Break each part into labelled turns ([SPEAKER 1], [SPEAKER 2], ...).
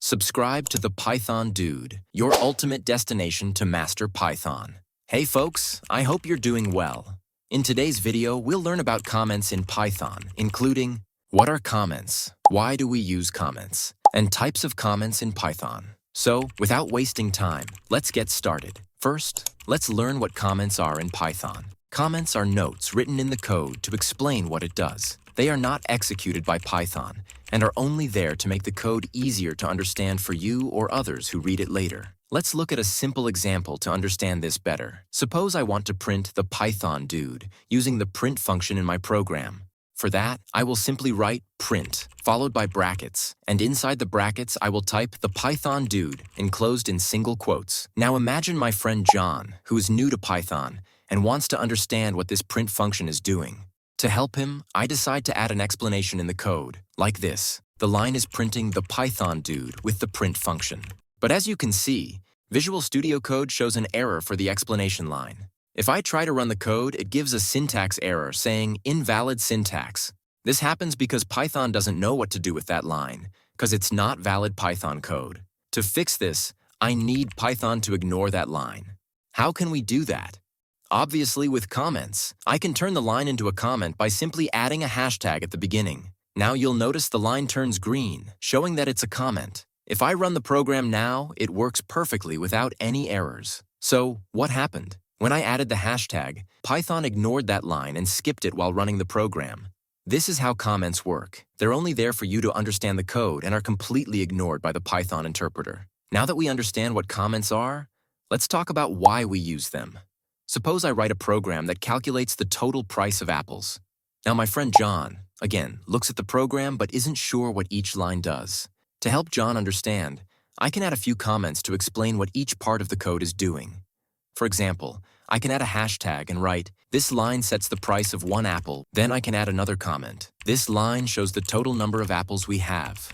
[SPEAKER 1] Subscribe to the Python Dude, your ultimate destination to master Python. Hey folks, I hope you're doing well. In today's video, we'll learn about comments in Python, including what are comments, why do we use comments, and types of comments in Python. So, without wasting time, let's get started. First, let's learn what comments are in Python. Comments are notes written in the code to explain what it does. They are not executed by Python and are only there to make the code easier to understand for you or others who read it later. Let's look at a simple example to understand this better. Suppose I want to print the Python dude using the print function in my program. For that, I will simply write print, followed by brackets, and inside the brackets I will type the Python dude enclosed in single quotes. Now imagine my friend John, who is new to Python and wants to understand what this print function is doing. To help him, I decide to add an explanation in the code, like this. The line is printing the Python dude with the print function. But as you can see, Visual Studio Code shows an error for the explanation line. If I try to run the code, it gives a syntax error saying invalid syntax. This happens because Python doesn't know what to do with that line, because it's not valid Python code. To fix this, I need Python to ignore that line. How can we do that? Obviously with comments. I can turn the line into a comment by simply adding a hashtag at the beginning. Now you'll notice the line turns green, showing that it's a comment. If I run the program now, it works perfectly without any errors. So, what happened? When I added the hashtag, Python ignored that line and skipped it while running the program. This is how comments work. They're only there for you to understand the code and are completely ignored by the Python interpreter. Now that we understand what comments are, let's talk about why we use them. Suppose I write a program that calculates the total price of apples. Now my friend John, again, looks at the program but isn't sure what each line does. To help John understand, I can add a few comments to explain what each part of the code is doing. For example, I can add a hashtag and write, this line sets the price of one apple. Then I can add another comment. This line shows the total number of apples we have.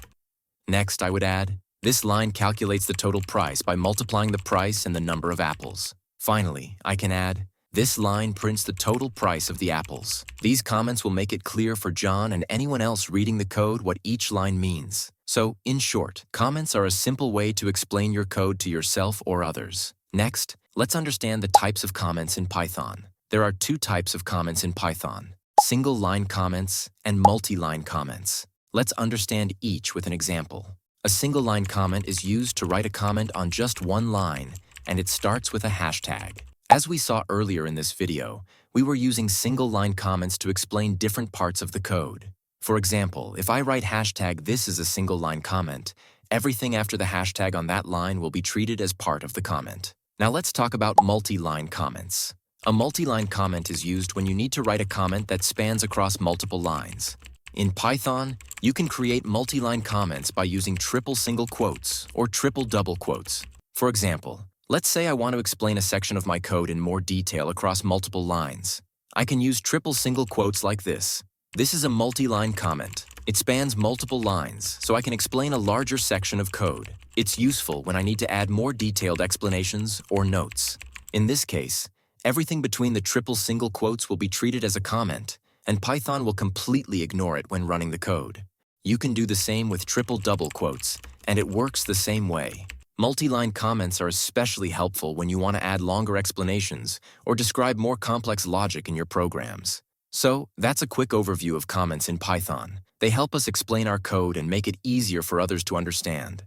[SPEAKER 1] Next, I would add, this line calculates the total price by multiplying the price and the number of apples. Finally, I can add, this line prints the total price of the apples. These comments will make it clear for John and anyone else reading the code what each line means. So, in short, comments are a simple way to explain your code to yourself or others. Next, let's understand the types of comments in Python. There are two types of comments in Python: single-line comments and multi-line comments. Let's understand each with an example. A single-line comment is used to write a comment on just one line, and it starts with a hashtag. As we saw earlier in this video, we were using single-line comments to explain different parts of the code. For example, if I write hashtag this is a single-line comment, everything after the hashtag on that line will be treated as part of the comment. Now let's talk about multi-line comments. A multi-line comment is used when you need to write a comment that spans across multiple lines. In Python, you can create multi-line comments by using triple single quotes or triple double quotes. For example, let's say I want to explain a section of my code in more detail across multiple lines. I can use triple single quotes like this. This is a multi-line comment. It spans multiple lines, so I can explain a larger section of code. It's useful when I need to add more detailed explanations or notes. In this case, everything between the triple single quotes will be treated as a comment, and Python will completely ignore it when running the code. You can do the same with triple double quotes, and it works the same way. Multi-line comments are especially helpful when you want to add longer explanations or describe more complex logic in your programs. So, that's a quick overview of comments in Python. They help us explain our code and make it easier for others to understand.